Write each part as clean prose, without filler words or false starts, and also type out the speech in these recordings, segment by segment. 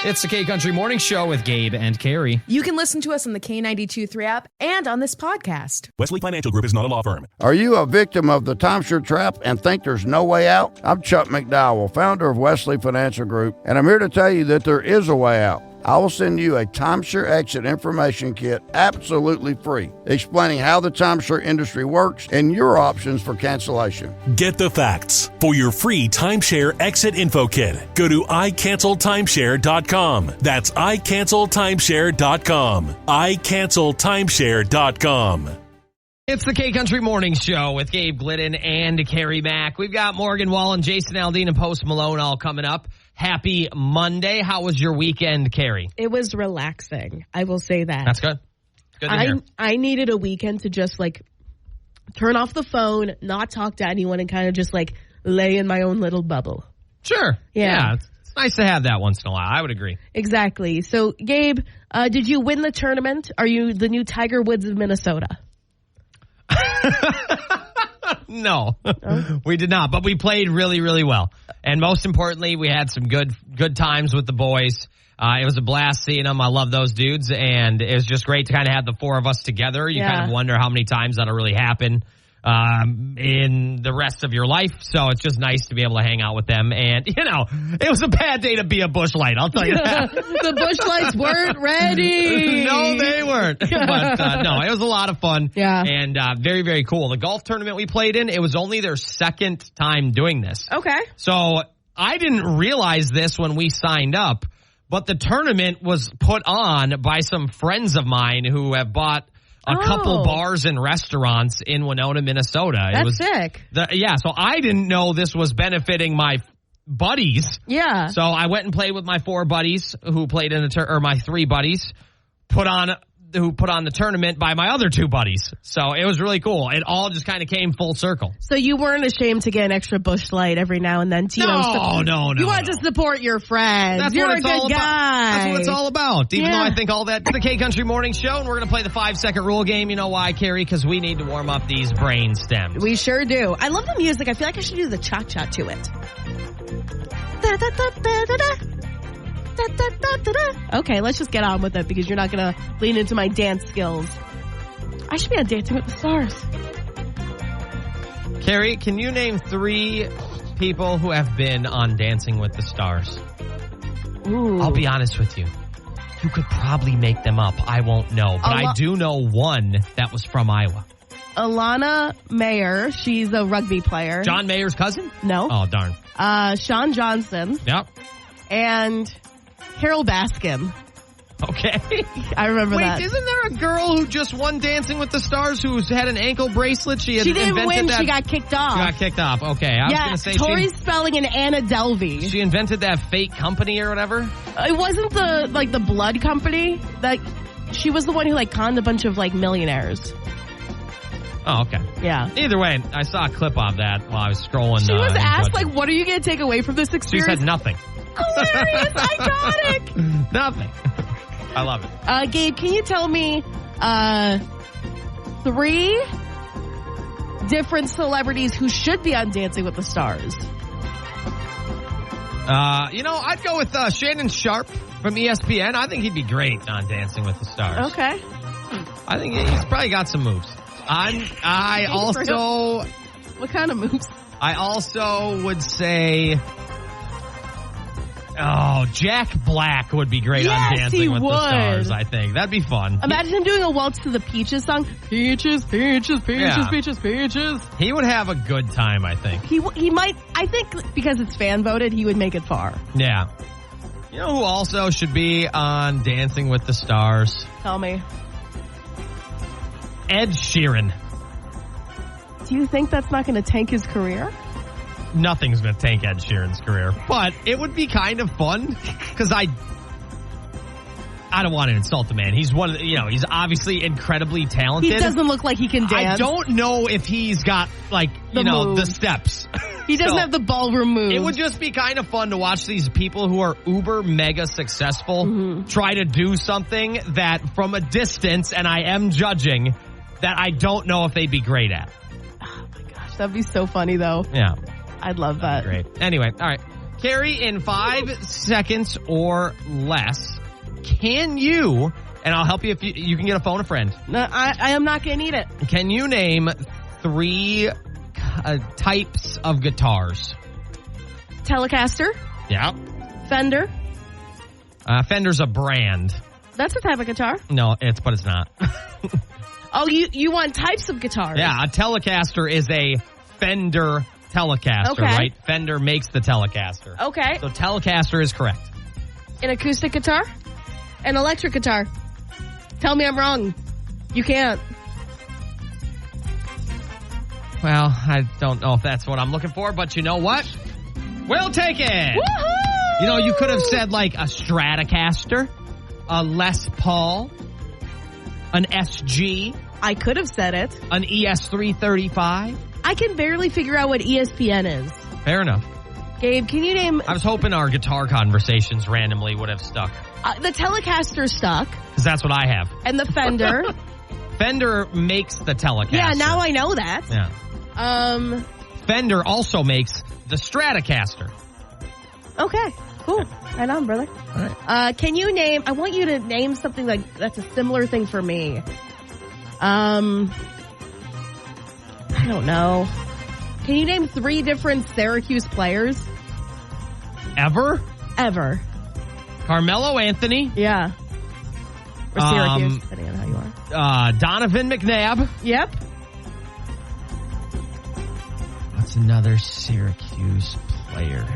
It's the K-Country Morning Show with Gabe and Kerri. You can listen to us on the K92.3 app and on this podcast. Wesley Financial Group is not a law firm. Are you a victim of the timeshare trap and think there's no way out? I'm Chuck McDowell, founder of Wesley Financial Group, and I'm here to tell you that there is a way out. I will send you a timeshare exit information kit absolutely free, explaining how the timeshare industry works and your options for cancellation. Get the facts. For your free timeshare exit info kit, go to iCancelTimeshare.com. That's iCancelTimeshare.com. iCancelTimeshare.com. It's the K-Country Morning Show with Gabe Glidden and Kerri Mack. We've got Morgan Wallen, Jason Aldean, and Post Malone all coming up. Happy Monday. How was your weekend, Kerri? It was relaxing. I will say that. That's good. Good to hear. I needed a weekend to just turn off the phone, not talk to anyone, and kind of just lay in my own little bubble. Sure. Yeah. It's nice to have that once in a while. I would agree. Exactly. So, Gabe, did you win the tournament? Are you the new Tiger Woods of Minnesota? No, we did not, but we played really, really well. And most importantly, we had some good times with the boys. It was a blast seeing them. I love those dudes, and it was just great to kind of have the four of us together. You kind of wonder how many times that'll really happen in the rest of your life. So it's just nice to be able to hang out with them. And, it was a bad day to be a Busch Light, I'll tell you that. The Busch Lights weren't ready. No, they weren't. But, no, it was a lot of fun. Yeah. And very, very cool. The golf tournament we played in, it was only their second time doing this. Okay. So I didn't realize this when we signed up, but the tournament was put on by some friends of mine who have bought a couple bars and restaurants in Winona, Minnesota. That's sick. So I didn't know this was benefiting my buddies. Yeah. So I went and played with my four buddies who played in my three buddies who put on the tournament by my other two buddies. So it was really cool. It all just kind of came full circle. So you weren't ashamed to get an extra Busch Light every now and then to No. You want to support your friends. You're a good guy. That's what it's all about. Even though I think all that. It's the K-Country Morning Show, and we're going to play the 5-second rule game. You know why, Kerri? Because we need to warm up these brain stems. We sure do. I love the music. I feel like I should do the cha-cha to it. Okay, let's just get on with it because you're not going to lean into my dance skills. I should be on Dancing with the Stars. Kerri, can you name 3 people who have been on Dancing with the Stars? Ooh. I'll be honest with you. You could probably make them up. I won't know. But I do know one that was from Iowa. Alana Mayer. She's a rugby player. John Mayer's cousin? No. Oh, darn. Sean Johnson. Yep. And Carol Baskin. Okay. I remember that. Wait, isn't there a girl who just won Dancing with the Stars who's had an ankle bracelet? She didn't win. She got kicked off. She got kicked off. Okay. I was going to say Tori Spelling and Anna Delvey. She invented that fake company or whatever? It wasn't the blood company. She was the one who conned a bunch of millionaires. Oh, okay. Yeah. Either way, I saw a clip of that while I was scrolling. She was asked, what are you going to take away from this experience? She said nothing. Hilarious. Iconic. Nothing. I love it. Gabe, can you tell me 3 different celebrities who should be on Dancing with the Stars? I'd go with Shannon Sharp from ESPN. I think he'd be great on Dancing with the Stars. Okay. I think he's probably got some moves. I also... What kind of moves? I also would say... Oh, Jack Black would be great on Dancing with the Stars, I think. That'd be fun. Imagine him doing a waltz to the Peaches song. Peaches, peaches, peaches, peaches, peaches. He would have a good time, I think. He might, I think because it's fan voted, he would make it far. Yeah. You know who also should be on Dancing with the Stars? Tell me. Ed Sheeran. Do you think that's not going to tank his career? Nothing's going to tank Ed Sheeran's career. But it would be kind of fun because I don't want to insult the man. He's he's obviously incredibly talented. He doesn't look like he can dance. I don't know if he's got the steps. He doesn't have the ballroom moves. It would just be kind of fun to watch these people who are uber mega successful try to do something that from a distance, and I am judging, that I don't know if they'd be great at. Oh my gosh, that'd be so funny though. Yeah. I'd love that. Great. Anyway, all right. Kerri, in 5 seconds or less, can you, and I'll help you if you can get a phone a friend. No, I am not going to need it. Can you name 3 types of guitars? Telecaster. Yeah. Fender. Fender's a brand. That's a type of guitar. No, but it's not. Oh, you want types of guitars? Yeah, a Telecaster is a Fender Telecaster, Okay. right? Fender makes the Telecaster. Okay. So Telecaster is correct. An acoustic guitar? An electric guitar? Tell me I'm wrong. You can't. Well, I don't know if that's what I'm looking for, but you know what? We'll take it. Woohoo! You know, you could have said like a Stratocaster, a Les Paul, an SG, I could have said it. an ES335. I can barely figure out what ESPN is. Fair enough. Gabe, can you name... I was hoping our guitar conversations randomly would have stuck, the Telecaster stuck, because that's what I have. and the Fender. Fender makes the Telecaster. Yeah, now I know that. Yeah. Fender also makes the Stratocaster. Okay, cool. Right on, brother. All right. Can you name... I want you to name something like that's a similar thing for me. I don't know. Can you name 3 different Syracuse players? Ever? Ever. Carmelo Anthony. Yeah. Or Syracuse, depending on how you are. Donovan McNabb. Yep. What's another Syracuse player?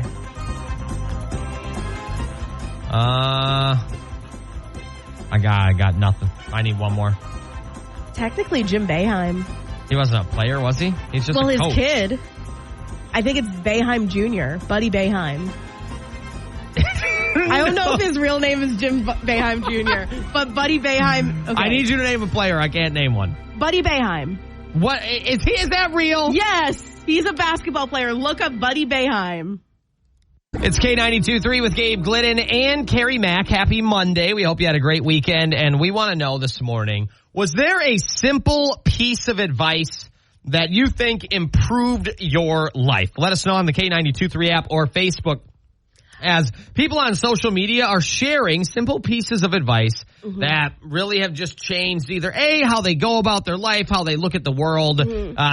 I got nothing. I need one more. Technically, Jim Boeheim. He wasn't a player, was he? He's just Well, a his coach. kid. I think it's Boeheim Jr., Buddy Boeheim. I don't know if his real name is Jim Boeheim Jr., but Buddy Boeheim. Okay. I need you to name a player. I can't name one. Buddy Boeheim. What is he? Is that real? Yes, he's a basketball player. Look up Buddy Boeheim. It's K92.3 with Gabe Glidden and Kerri Mack. Happy Monday. We hope you had a great weekend, and we want to know this morning, was there a simple piece of advice that you think improved your life? Let us know on the K92.3 app or Facebook, as people on social media are sharing simple pieces of advice that really have just changed either A, how they go about their life, how they look at the world,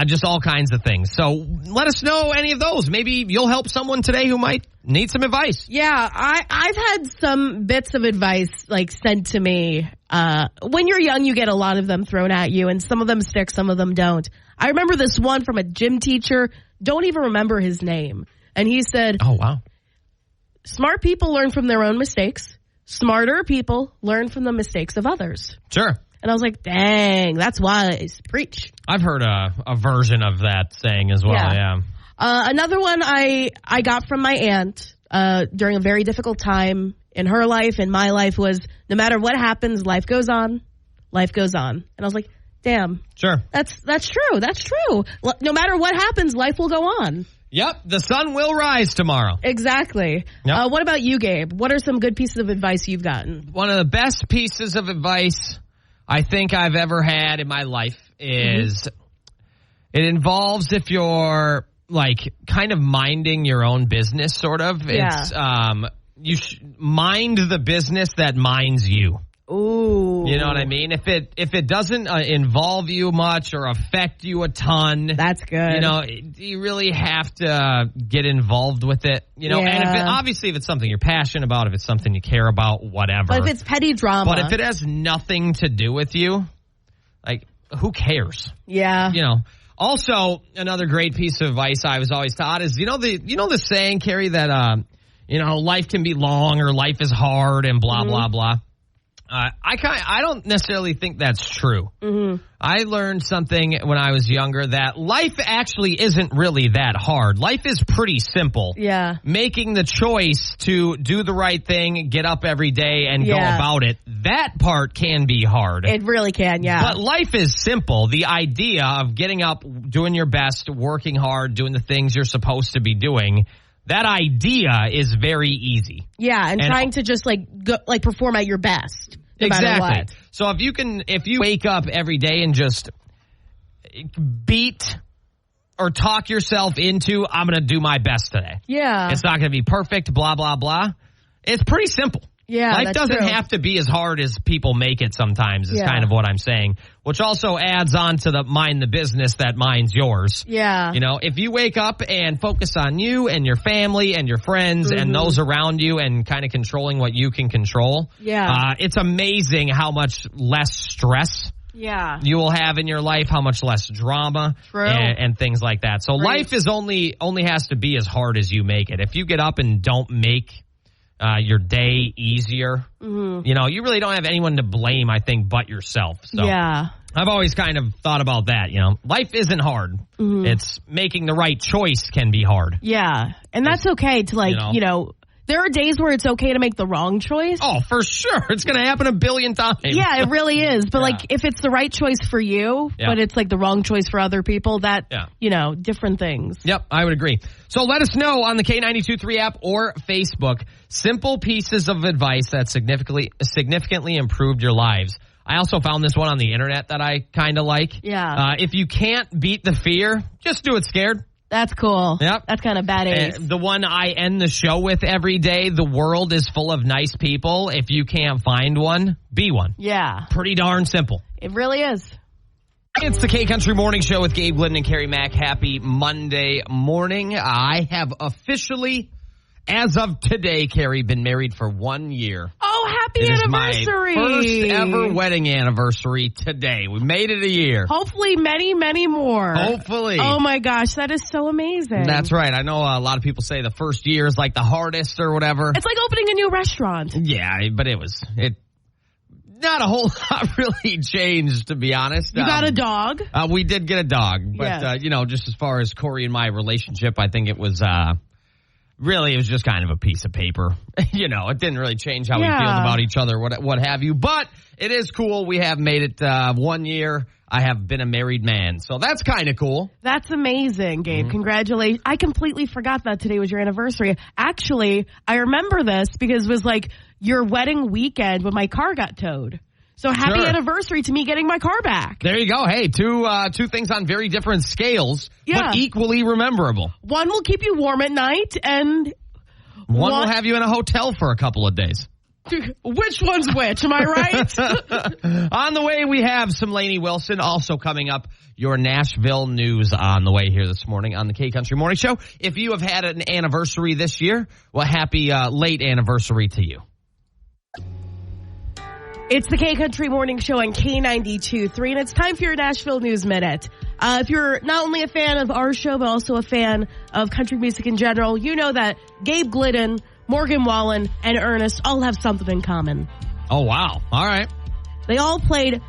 just all kinds of things. So let us know any of those. Maybe you'll help someone today who might need some advice. Yeah, I've had some bits of advice like sent to me. When you're young, you get a lot of them thrown at you, and some of them stick, some of them don't. I remember this one from a gym teacher. Don't even remember his name. And he said, Oh, wow. smart people learn from their own mistakes. Smarter people learn from the mistakes of others. Sure. And I was like, dang, that's wise. Preach. I've heard a version of that saying as well. Yeah. Another one I got from my aunt during a very difficult time in her life and my life was, no matter what happens, life goes on. Life goes on. And I was like, damn. Sure. That's true. That's true. No matter what happens, life will go on. Yep. The sun will rise tomorrow. Exactly. Yep. What about you, Gabe? What are some good pieces of advice you've gotten? One of the best pieces of advice I think I've ever had in my life is it involves if you're like kind of minding your own business, sort of. Yeah. It's you mind the business that minds you. Ooh. You know what I mean? If it doesn't involve you much or affect you a ton, That's good. you know, you really have to get involved with it. You know, and obviously if it's something you're passionate about, if it's something you care about, whatever. But if it's petty drama. But if it has nothing to do with you, like, who cares? Yeah. You know. Also, another great piece of advice I was always taught is, you know the saying, Kerri, that life can be long or life is hard and blah blah blah. I don't necessarily think that's true. I learned something when I was younger that life actually isn't really that hard. Life is pretty simple. Yeah. Making the choice to do the right thing, get up every day and go about it, that part can be hard. It really can, yeah. But life is simple. The idea of getting up, doing your best, working hard, doing the things you're supposed to be doing, that idea is very easy. Yeah, and trying to just perform at your best. No matter what. So if you wake up every day and just beat or talk yourself into, I'm going to do my best today. Yeah. It's not going to be perfect, blah, blah, blah. It's pretty simple. Yeah, Life that's doesn't true. have to be as hard as people make it sometimes is Yeah. kind of what I'm saying, which also adds on to the mind the business that mind's yours. Yeah. You know, if you wake up and focus on you and your family and your friends and those around you and kind of controlling what you can control, it's amazing how much less stress you will have in your life, how much less drama and things like that. So life is only has to be as hard as you make it. If you get up and don't make your day easier, you know, you really don't have anyone to blame, I think, but yourself. So I've always kind of thought about that, you know. Life isn't hard. It's making the right choice can be hard. Yeah. And that's okay to, like, you know, there are days where it's okay to make the wrong choice. Oh, for sure. It's going to happen a billion times. Yeah, it really is. But, like, if it's the right choice for you, but it's, like, the wrong choice for other people, that, you know, different things. Yep, I would agree. So let us know on the K92.3 app or Facebook, simple pieces of advice that significantly improved your lives. I also found this one on the internet that I kind of like. Yeah. If you can't beat the fear, just do it scared. That's cool. Yep. That's kind of badass. The one I end the show with every day, the world is full of nice people. If you can't find one, be one. Yeah. Pretty darn simple. It really is. It's the K-Country Morning Show with Gabe Glidden and Kerri Mack. Happy Monday morning. I have officially, as of today, Kerri, been married for 1 year. Oh, happy anniversary. My first ever wedding anniversary today. We made it a year. Hopefully many, many more. Hopefully. Oh, my gosh. That is so amazing. That's right. I know a lot of people say the first year is like the hardest or whatever. It's like opening a new restaurant. Yeah, but not a whole lot really changed, to be honest. You got a dog? We did get a dog. But, you know, just as far as Corey and my relationship, I think it was really, it was just kind of a piece of paper. You know, it didn't really change how we feel about each other, what have you. But it is cool. We have made it 1 year. I have been a married man. So that's kind of cool. That's amazing, Gabe. Congratulations. I completely forgot that today was your anniversary. Actually, I remember this because it was like your wedding weekend when my car got towed. So happy anniversary to me getting my car back. There you go. Hey, two things on very different scales, but equally memorable. One will keep you warm at night, and one will have you in a hotel for a couple of days. Which one's which? Am I right? On the way, we have some Lainey Wilson. Also coming up, your Nashville news on the way here this morning on the K-Country Morning Show. If you have had an anniversary this year, well, happy late anniversary to you. It's the K-Country Morning Show on K92.3, and it's time for your Nashville News Minute. If you're not only a fan of our show, but also a fan of country music in general, you know that Gabe Glidden, Morgan Wallen, and Ernest all have something in common. Oh, wow. All right. They all played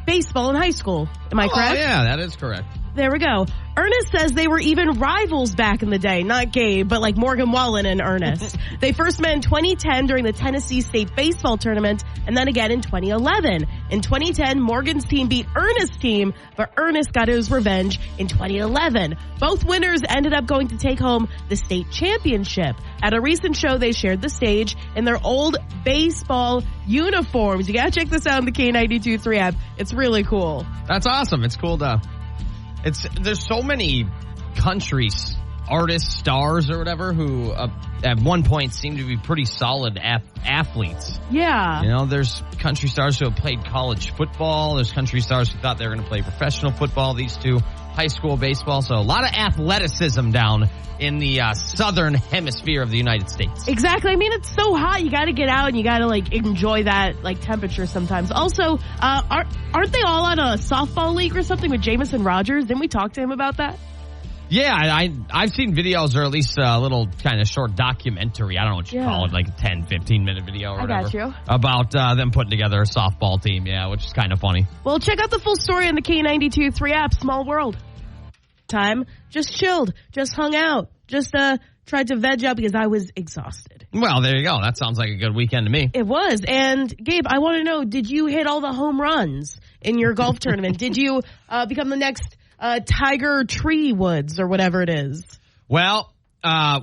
baseball in high school. Am I correct? Oh, yeah, that is correct. There we go. Ernest says they were even rivals back in the day. Not Gabe, but like Morgan Wallen and Ernest. They first met in 2010 during the Tennessee State Baseball Tournament, and then again in 2011. In 2010, Morgan's team beat Ernest's team, but Ernest got his revenge in 2011. Both winners ended up going to take home the state championship. At a recent show, they shared the stage in their old baseball uniforms. You gotta check this out on the K92.3 app. It's really cool. That's awesome. It's cool to... There's so many country artists, stars, or whatever, who at one point seemed to be pretty solid athletes. Yeah. You know, there's country stars who have played college football. There's country stars who thought they were going to play professional football. These two, high school baseball. So a lot of athleticism down in the southern hemisphere of the United States. Exactly. I mean, it's so hot. You got to get out and you got to like enjoy that like temperature sometimes. Also, aren't they all on a softball league or something with Jamison Rogers? Didn't we talk to him about that? Yeah, I've seen videos, or at least a little kind of short documentary. I don't know what you call it, like a 10, 15-minute video or whatever. I got you. About them putting together a softball team, which is kind of funny. Well, check out the full story on the K92.3 app, Small World. Time, just chilled, just hung out, just tried to veg up because I was exhausted. Well, there you go. That sounds like a good weekend to me. It was. And Gabe, I want to know, did you hit all the home runs in your golf tournament? Did you become the next Tiger Tree Woods or whatever it is? Well,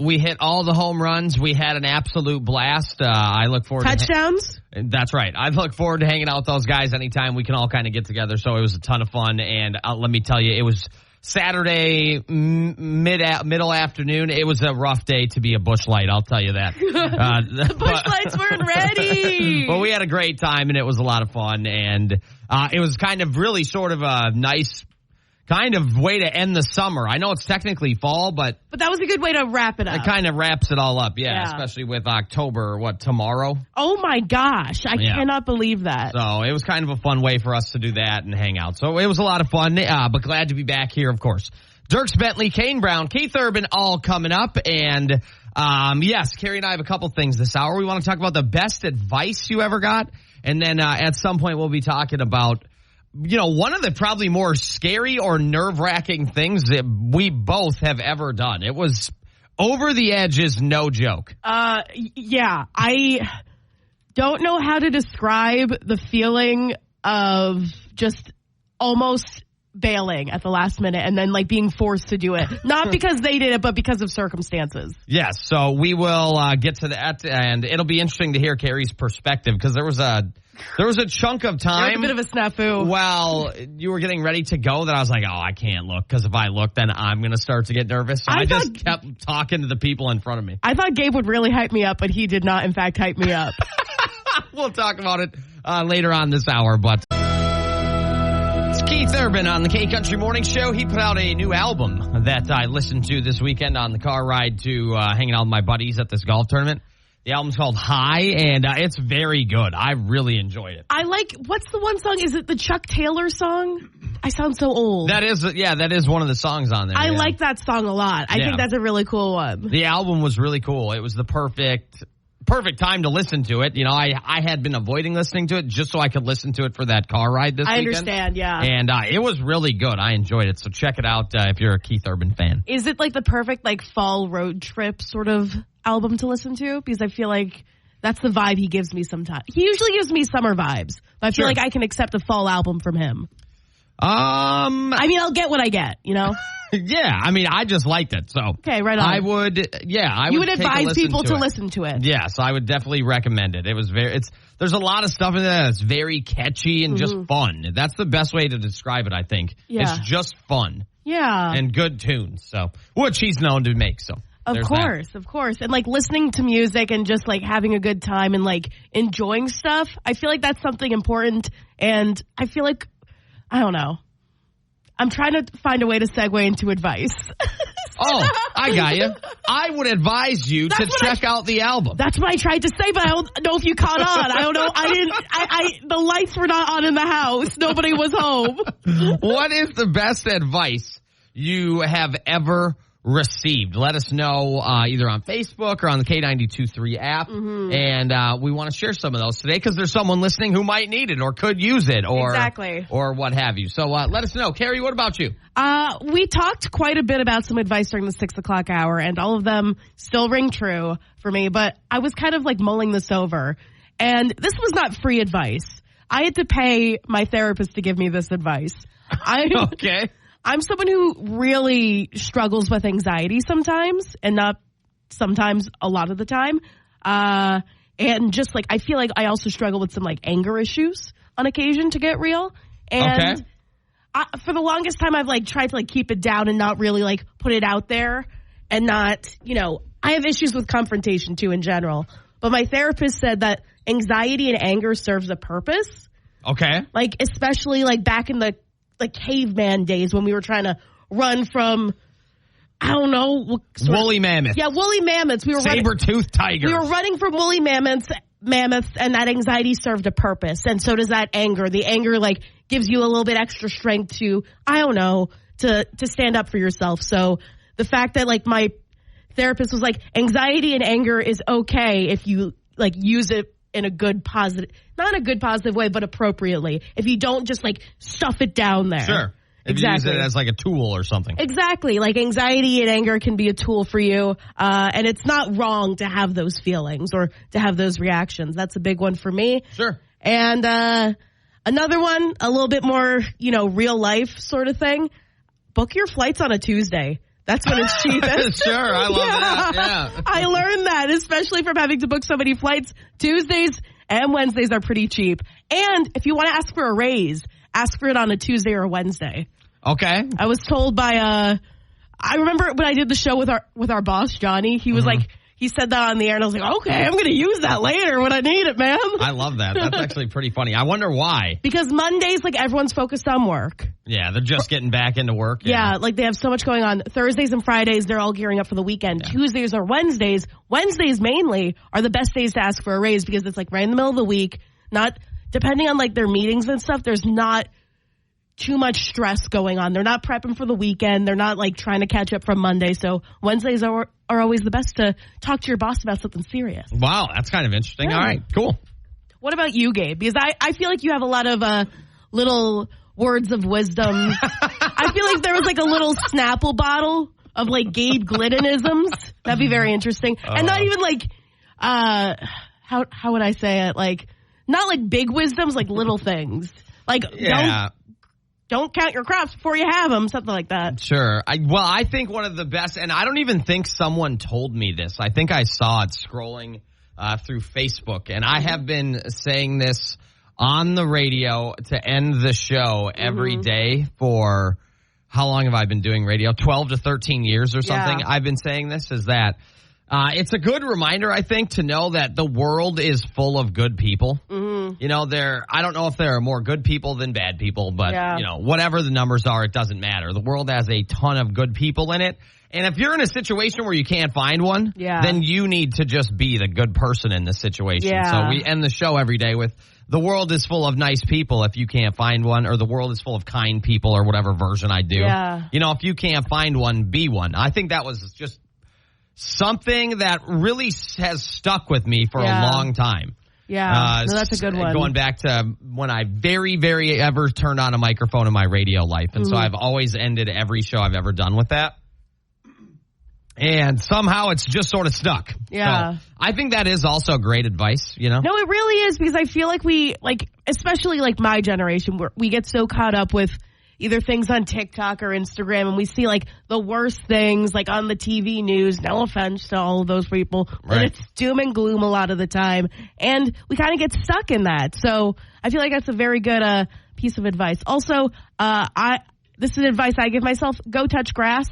we hit all the home runs. We had an absolute blast. I look forward touchdowns? That's right. I look forward to hanging out with those guys anytime we can all kind of get together. So it was a ton of fun. And let me tell you, it was Saturday middle afternoon. It was a rough day to be a Busch Light, I'll tell you that. The Busch Lights weren't ready. But we had a great time, and it was a lot of fun. And it was kind of really sort of a nice kind of way to end the summer. I know it's technically fall, but that was a good way to wrap it up. It kind of wraps it all up, yeah. Especially with October, tomorrow? Oh my gosh, I cannot believe that. So it was kind of a fun way for us to do that and hang out. So it was a lot of fun, but glad to be back here, of course. Dirks Bentley, Kane Brown, Keith Urban, all coming up. And yes, Kerri and I have a couple things this hour. We want to talk about the best advice you ever got. And then at some point we'll be talking about one of the probably more scary or nerve-wracking things that we both have ever done. It was over the edge is no joke. Yeah. I don't know how to describe the feeling of just almost bailing at the last minute and then being forced to do it. Not because they did it, but because of circumstances. Yes. So we will get to that, and it'll be interesting to hear Kerri's perspective because there was a chunk of time. There was a bit of a snafu. Well, you were getting ready to go that I was like, I can't look because if I look, then I'm going to start to get nervous. So I just kept talking to the people in front of me. I thought Gabe would really hype me up, but he did not, in fact, hype me up. We'll talk about it later on this hour, but it's Keith Urban on the K-Country Morning Show. He put out a new album that I listened to this weekend on the car ride to hanging out with my buddies at this golf tournament. The album's called High, and it's very good. I really enjoyed it. What's the one song? Is it the Chuck Taylor song? I sound so old. That is one of the songs on there. I like that song a lot. I think that's a really cool one. The album was really cool. It was the perfect time to listen to it. I had been avoiding listening to it just so I could listen to it for that car ride this weekend. I understand, yeah. And it was really good. I enjoyed it. So check it out if you're a Keith Urban fan. Is it the perfect fall road trip sort of album to listen to? Because I feel like that's the vibe he gives me sometimes. He usually gives me summer vibes, but I feel like I can accept a fall album from him. I'll get what I get, Yeah, I just liked it. So okay, right on. I would advise people to listen to it. Yes, I would definitely recommend it. It was there's a lot of stuff in there that's very catchy and just fun. That's the best way to describe it, I think. Yeah. It's just fun. Yeah. And good tunes. So, which he's known to make, so. Of course. And listening to music and just having a good time and enjoying stuff. I feel like that's something important. And I feel like, I don't know. I'm trying to find a way to segue into advice. Oh, I got you. I would advise you to check out the album. That's what I tried to say, but I don't know if you caught on. I don't know. The lights were not on in the house. Nobody was home. What is the best advice you have ever received? Let us know either on Facebook or on the K92.3 app. And we want to share some of those today because there's someone listening who might need it or could use it or what have you. So let us know. Kerri, what about you? We talked quite a bit about some advice during the 6 o'clock hour, and all of them still ring true for me. But I was kind of mulling this over. And this was not free advice. I had to pay my therapist to give me this advice. Okay. I'm someone who really struggles with anxiety sometimes, and not sometimes, a lot of the time. And just I feel like I also struggle with some anger issues on occasion, to get real. And for the longest time, I've tried to keep it down and not really put it out there, and not, I have issues with confrontation too in general. But my therapist said that anxiety and anger serves a purpose. Okay. Especially back in the caveman days when we were trying to run from, I don't know. Woolly mammoths. Yeah, woolly mammoths. We were saber-toothed tigers. We were running from woolly mammoths, and that anxiety served a purpose. And so does that anger. The anger, gives you a little bit extra strength to, I don't know, to stand up for yourself. So the fact that, my therapist was anxiety and anger is okay if you, use it in a good positive, not in a good positive way, but appropriately. If you don't just stuff it down there. Sure. If you use it as a tool or something. Exactly. Anxiety and anger can be a tool for you. And it's not wrong to have those feelings or to have those reactions. That's a big one for me. Sure. And another one, a little bit more, real life sort of thing. Book your flights on a Tuesday. That's when it's cheapest. Sure, I love that. Yeah. I learned that, especially from having to book so many flights. Tuesdays and Wednesdays are pretty cheap. And if you want to ask for a raise, ask for it on a Tuesday or a Wednesday. Okay. I was told by I remember when I did the show with our boss Johnny. He was like, he said that on the air, and I was like, okay, I'm going to use that later when I need it, man. I love that. That's actually pretty funny. I wonder why. Because Mondays, like, everyone's focused on work. Yeah, they're just getting back into work. Yeah, like they have so much going on. Thursdays and Fridays, they're all gearing up for the weekend. Yeah. Tuesdays or Wednesdays mainly are the best days to ask for a raise because it's like right in the middle of the week. Not depending on like their meetings and stuff. There's not too much stress going on. They're not prepping for the weekend. They're not like trying to catch up from Monday. So Wednesdays are always the best to talk to your boss about something serious. Wow, that's kind of interesting. Yeah. All right, cool. What about you, Gabe? Because I feel like you have a lot of little words of wisdom. I feel like there was like a little Snapple bottle of like Gabe Gliddenisms. That'd be very interesting. And not even like, how would I say it? Like, not like big wisdoms, like little things. Like, don't count your crops before you have them, something like that. Sure. I think one of the best, and I don't even think someone told me this. I think I saw it scrolling through Facebook, and I have been saying this on the radio to end the show every day for, how long have I been doing radio? 12 to 13 years or something. Yeah. I've been saying this, is that it's a good reminder, I think, to know that the world is full of good people. You know, I don't know if there are more good people than bad people, but, you know, whatever the numbers are, it doesn't matter. The world has a ton of good people in it. And if you're in a situation where you can't find one, then you need to just be the good person in the situation. Yeah. So we end the show every day with, the world is full of nice people if you can't find one, or the world is full of kind people, or whatever version I do. Yeah. You know, if you can't find one, be one. I think that was just something that really has stuck with me for a long time. Yeah, no, that's a good one. Going back to when I very, very ever turned on a microphone in my radio life. And so I've always ended every show I've ever done with that. And somehow it's just sort of stuck. Yeah. So I think that is also great advice, you know? No, it really is, because I feel like we, like, especially like my generation, we get so caught up with either things on TikTok or Instagram, and we see like the worst things like on the TV news. No offense to all of those people, but it's doom and gloom a lot of the time, and we kind of get stuck in that. So I feel like that's a very good piece of advice. Also, this is advice I give myself: go touch grass.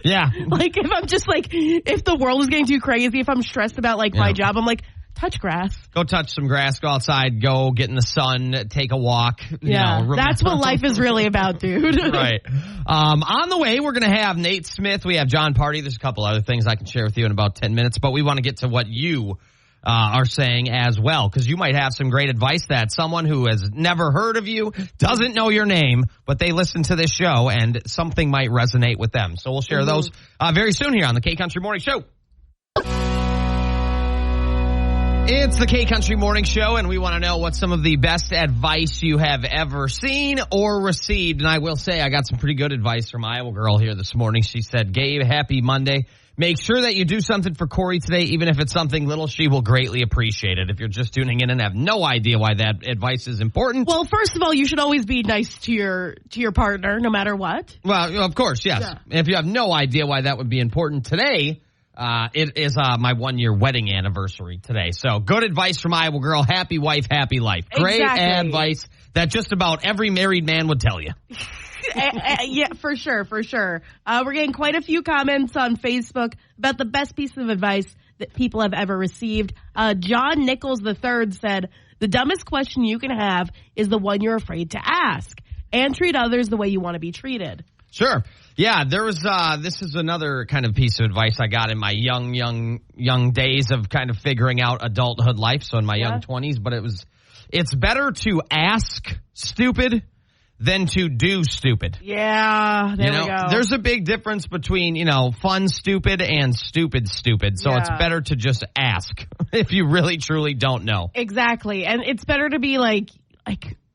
Like if I'm just like, if the world is getting too crazy, if I'm stressed about like my job, I'm like, touch grass. Go touch some grass, go outside, go get in the sun, take a walk. Yeah, you know, that's what life is really about, dude. Right. On the way, we're going to have Nate Smith. We have John Party. There's a couple other things I can share with you in about 10 minutes, but we want to get to what you are saying as well, because you might have some great advice that someone who has never heard of you, doesn't know your name, but they listen to this show and something might resonate with them. So we'll share those very soon here on the K Country Morning Show. It's the K Country Morning Show, and we want to know what some of the best advice you have ever seen or received. And I will say I got some pretty good advice from Iowa Girl here this morning. She said, Gabe, happy Monday. Make sure that you do something for Corey today, even if it's something little. She will greatly appreciate it. If you're just tuning in and have no idea why that advice is important. Well, first of all, you should always be nice to your partner, no matter what. Well, of course, yes. Yeah. If you have no idea why that would be important today, it is my 1-year wedding anniversary today. So good advice from Iowa Girl. Happy wife, happy life. Great advice that just about every married man would tell you. Yeah, for sure. We're getting quite a few comments on Facebook about the best piece of advice that people have ever received. John Nichols III said, the dumbest question you can have is the one you're afraid to ask, and treat others the way you want to be treated. Sure. Yeah, there was, this is another kind of piece of advice I got in my young days of kind of figuring out adulthood life. So in my young 20s, but it's better to ask stupid than to do stupid. Yeah, there we go. There's a big difference between, fun stupid and stupid. So it's better to just ask if you really truly don't know. Exactly. And it's better to be like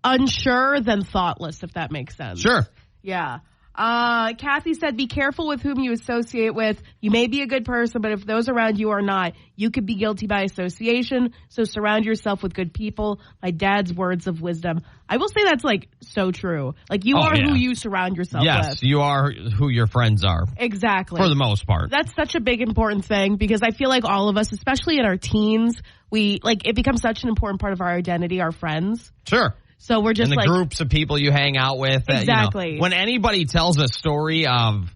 unsure than thoughtless, if that makes sense. Sure. Yeah. Kathy said, be careful with whom you associate with. You may be a good person, but if those around you are not, you could be guilty by association. So surround yourself with good people. My dad's words of wisdom. I will say that's so true. You are who you surround yourself with. Yes, you are who your friends are. Exactly. For the most part. That's such a big important thing, because I feel like all of us, especially in our teens, it becomes such an important part of our identity, our friends. Sure. So we're just and the like groups of people you hang out with. Exactly. When anybody tells a story of,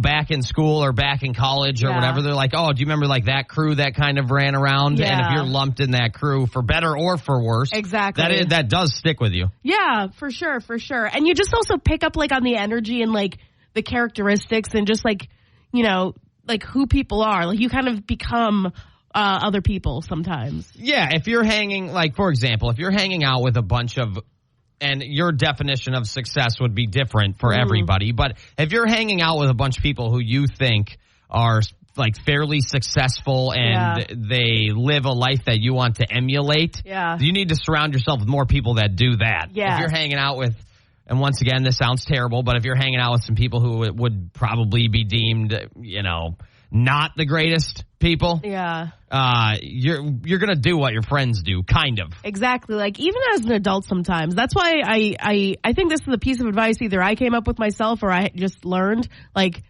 back in school or back in college or whatever, they're like, oh, do you remember like that crew that kind of ran around? Yeah. And if you're lumped in that crew for better or for worse, exactly, that does stick with you. Yeah, for sure. And you just also pick up like on the energy and like the characteristics and just like, like who people are. Like you kind of become other people sometimes. Yeah, if you're hanging, like for example, if you're hanging out with a bunch of, and your definition of success would be different for everybody, but if you're hanging out with a bunch of people who you think are like fairly successful and they live a life that you want to emulate, you need to surround yourself with more people that do that. Yeah. If you're hanging out with, and once again, this sounds terrible, but if you're hanging out with some people who would probably be deemed, not the greatest people, you're going to do what your friends do, kind of. Exactly. Like even as an adult sometimes. That's why I think this is a piece of advice either I came up with myself or I just learned. Like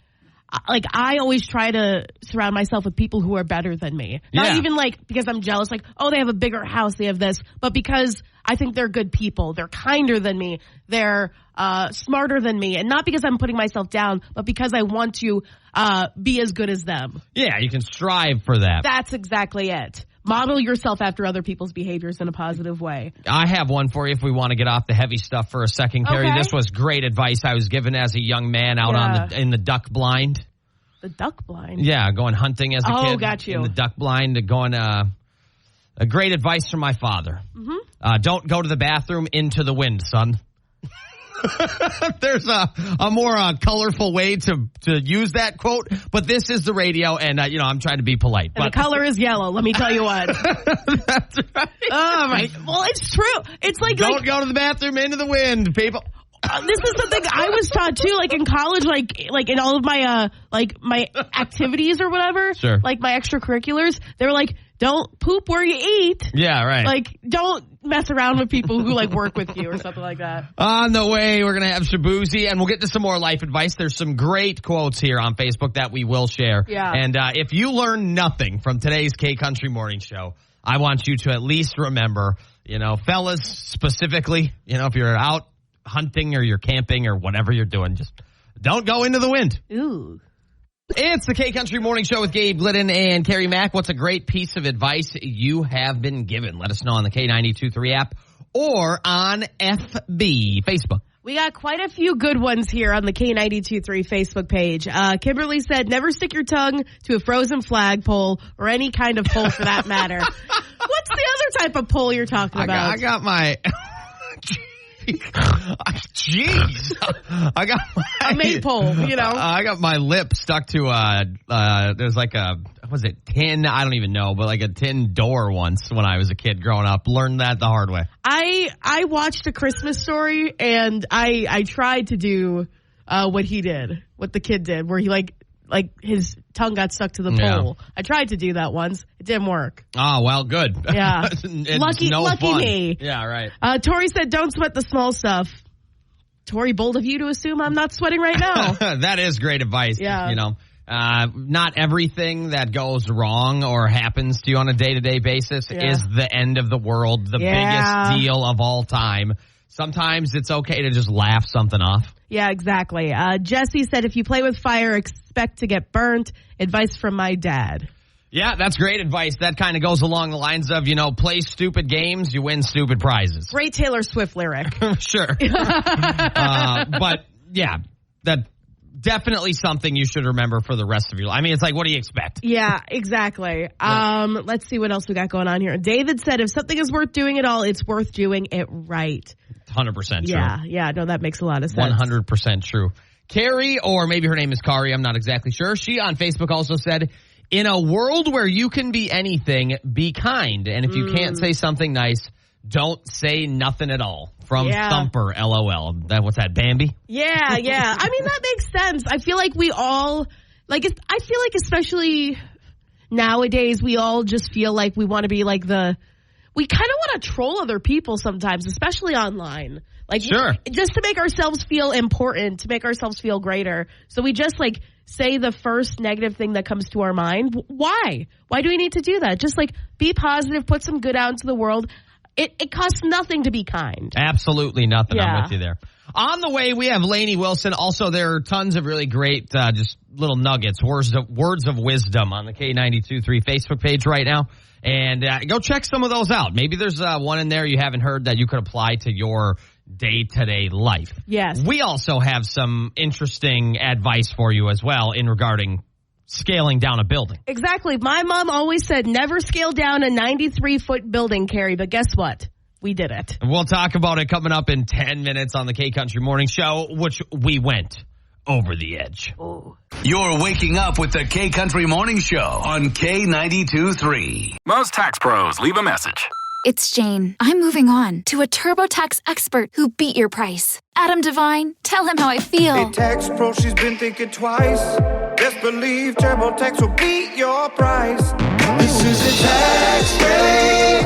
I always try to surround myself with people who are better than me. Not even like because I'm jealous, like, oh, they have a bigger house, they have this, but because I think they're good people. They're kinder than me. They're smarter than me. And not because I'm putting myself down, but because I want to be as good as them. Yeah, you can strive for that. That's exactly it. Model yourself after other people's behaviors in a positive way. I have one for you if we want to get off the heavy stuff for a second, Kerri. Okay. This was great advice I was given as a young man out in the duck blind. The duck blind? Yeah, going hunting as a kid. Oh, got you. In the duck blind, a great advice from my father. Mm-hmm. Don't go to the bathroom into the wind, son. There's a more colorful way to use that quote, but this is the radio, and I'm trying to be polite. And the color is yellow. Let me tell you what. That's right. Oh my! Well, it's true. It's like don't go to the bathroom into the wind, people. This is something I was taught too, like in college, like in all of my my activities or whatever. Sure. Like my extracurriculars, they were like, don't poop where you eat. Yeah, right. Like, don't mess around with people who like work with you or something like that. On the way, we're gonna have Shabuzi, and we'll get to some more life advice. There's some great quotes here on Facebook that we will share. Yeah. And if you learn nothing from today's K Country Morning Show, I want you to at least remember, fellas specifically, if you're out hunting or you're camping or whatever you're doing, just don't go into the wind. Ooh. It's the K Country Morning Show with Gabe Glidden and Kerri Mack. What's a great piece of advice you have been given? Let us know on the K92.3 app or on FB, Facebook. We got quite a few good ones here on the K92.3 Facebook page. Kimberly said, never stick your tongue to a frozen flagpole or any kind of pole for that matter. What's the other type of pole you're talking about? I got my... Jeez, I got a maypole. I got my lip stuck to there's like tin? I don't even know, but like a tin door once when I was a kid growing up. Learned that the hard way. I watched A Christmas Story and I tried to do what he did, what the kid did, where he like his tongue got stuck to the pole. I tried to do that once. It didn't work. Oh, well, good. Yeah. lucky fun. Me. Yeah, right. Tori said, don't sweat the small stuff. Tori, bold of you to assume I'm not sweating right now. That is great advice. Yeah. Not everything that goes wrong or happens to you on a day-to-day basis is the end of the world, the biggest deal of all time. Sometimes it's okay to just laugh something off. Yeah, exactly. Jesse said, if you play with fire, expect to get burnt. Advice from my dad. Yeah, that's great advice. That kind of goes along the lines of, play stupid games, you win stupid prizes. Great Taylor Swift lyric. Sure. But, yeah, that definitely something you should remember for the rest of your life. I mean, it's like, what do you expect? Yeah, exactly. Let's see what else we got going on here. David said, if something is worth doing at all, it's worth doing it right. 100% true. Yeah, no, that makes a lot of sense. 100% true. Kerri, or maybe her name is Kari, I'm not exactly sure. She on Facebook also said, in a world where you can be anything, be kind. And if you can't say something nice, don't say nothing at all. From Thumper, LOL. What's that, Bambi? Yeah. I mean, that makes sense. I feel like we all, I feel like especially nowadays, we all just feel like we want to be like we kind of want to troll other people sometimes, especially online. Sure. Just to make ourselves feel important, to make ourselves feel greater. So we just say the first negative thing that comes to our mind. Why? Why do we need to do that? Just be positive, put some good out into the world. it costs nothing to be kind. Absolutely nothing. Yeah. I'm with you there. On the way, we have Lainey Wilson. Also, there are tons of really great, just little nuggets, words of wisdom on the K92.3 Facebook page right now. And go check some of those out. Maybe there's one in there you haven't heard that you could apply to your day-to-day life. Yes. We also have some interesting advice for you as well in regarding scaling down a building. Exactly. My mom always said never scale down a 93-foot building, Kerri, but guess what? We did it. We'll talk about it coming up in 10 minutes on the K Country Morning Show, which we went over the edge. Ooh. You're waking up with the K Country Morning Show on K92.3. Most tax pros leave a message. It's Jane. I'm moving on to a TurboTax expert who beat your price. Adam Devine, tell him how I feel. Hey, tax pro, she's been thinking twice. Best believe TurboTax will beat your price. This is a tax break.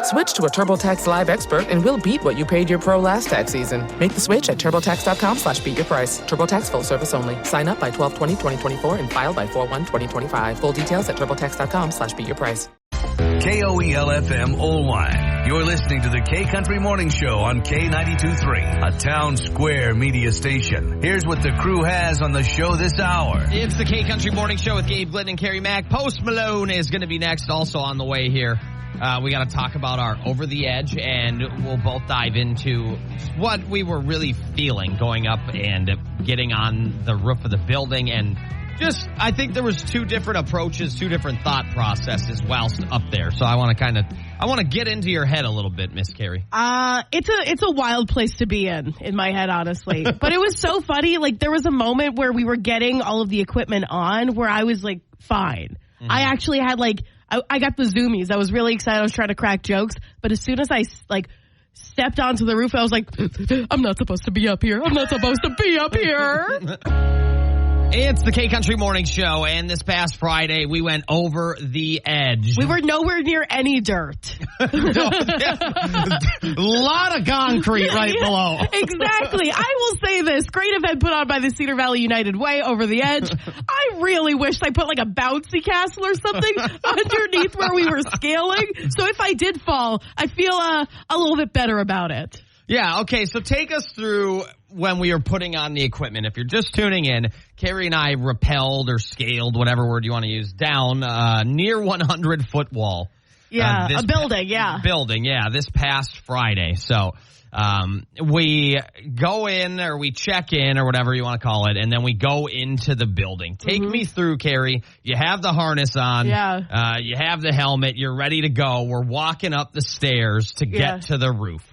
Switch to a TurboTax Live expert and we'll beat what you paid your pro last tax season. Make the switch at TurboTax.com/beatyourprice. TurboTax full service only. Sign up by 12/20/2024 and file by 4/1/2025. Full details at TurboTax.com/beatyourprice. KOEL-FM Olwine. You're listening to the K Country Morning Show on K92.3, a town square media station. Here's what the crew has on the show this hour. It's the K Country Morning Show with Gabe, Glenn, and Kerri Mack. Post Malone is going to be next, also on the way here. We got to talk about our Over the Edge, and we'll both dive into what we were really feeling going up and getting on the roof of the building. And just, I think there was two different approaches, two different thought processes whilst up there. So I want to get into your head a little bit, Miss Kerri. It's a wild place to be in my head, honestly. But it was so funny. Like, there was a moment where we were getting all of the equipment on where I was like, fine. Mm-hmm. I actually had I got the zoomies. I was really excited. I was trying to crack jokes. But as soon as I stepped onto the roof, I was like, I'm not supposed to be up here. I'm not supposed to be up here. It's the K Country Morning Show, and this past Friday, we went over the edge. We were nowhere near any dirt. A lot of concrete right below. Exactly. I will say this. Great event put on by the Cedar Valley United Way over the edge. I really wished I put like a bouncy castle or something underneath where we were scaling. So if I did fall, I feel a little bit better about it. Yeah, okay, so take us through when we were putting on the equipment. If you're just tuning in, Kerri and I rappelled or scaled, whatever word you want to use, down near 100-foot wall. Yeah, a building, Building, this past Friday. So we go in, or we check in, or whatever you want to call it, and then we go into the building. Take me through, Kerri. You have the harness on. Yeah. You have the helmet. You're ready to go. We're walking up the stairs to get to the roof.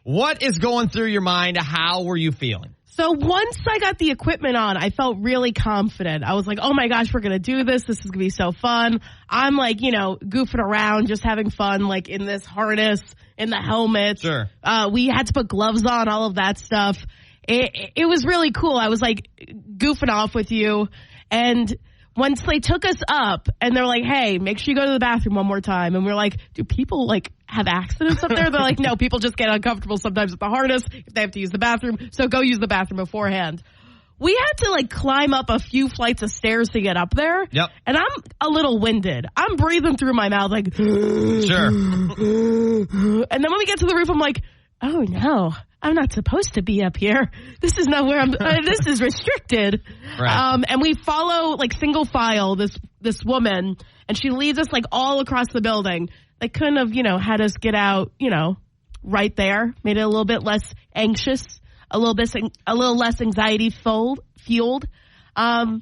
What is going through your mind? How were you feeling? So once I got the equipment on, I felt really confident. I was like, oh my gosh, we're going to do this. This is going to be so fun. I'm like, goofing around, just having fun, like in this harness, in the helmet. Sure. We had to put gloves on, all of that stuff. It was really cool. I was like goofing off with you. And once they took us up and they're like, hey, make sure you go to the bathroom one more time. And we're like, do people have accidents up there? They're like, no, people just get uncomfortable sometimes with the harness if they have to use the bathroom. So go use the bathroom beforehand. We had to climb up a few flights of stairs to get up there. Yep. And I'm a little winded. I'm breathing through my mouth like, sure. And then when we get to the roof, I'm like, oh no, I'm not supposed to be up here. This is not where I'm, this is restricted. Right. And we follow single file this woman, and she leads us all across the building. They couldn't have, had us get out, right there, made it a little bit less anxious, a little less anxiety fueled. And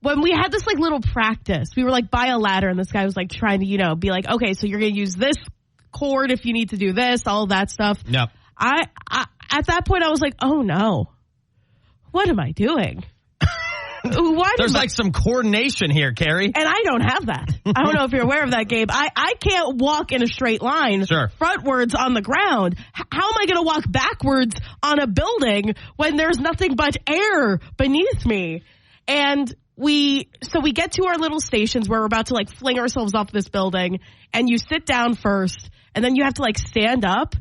when we had this like little practice, we were like by a ladder and this guy was like trying to, you know, be like, okay, so you're going to use this cord if you need to do this, all of that stuff. Yep. I at that point I was like, oh no, what am I doing? There's like some coordination here, Kerri. And I don't have that. I don't know if you're aware of that, Gabe. I can't walk in a straight line frontwards on the ground. How am I going to walk backwards on a building when there's nothing but air beneath me? And we get to our little stations where we're about to like fling ourselves off this building, and you sit down first, and then you have to like stand up.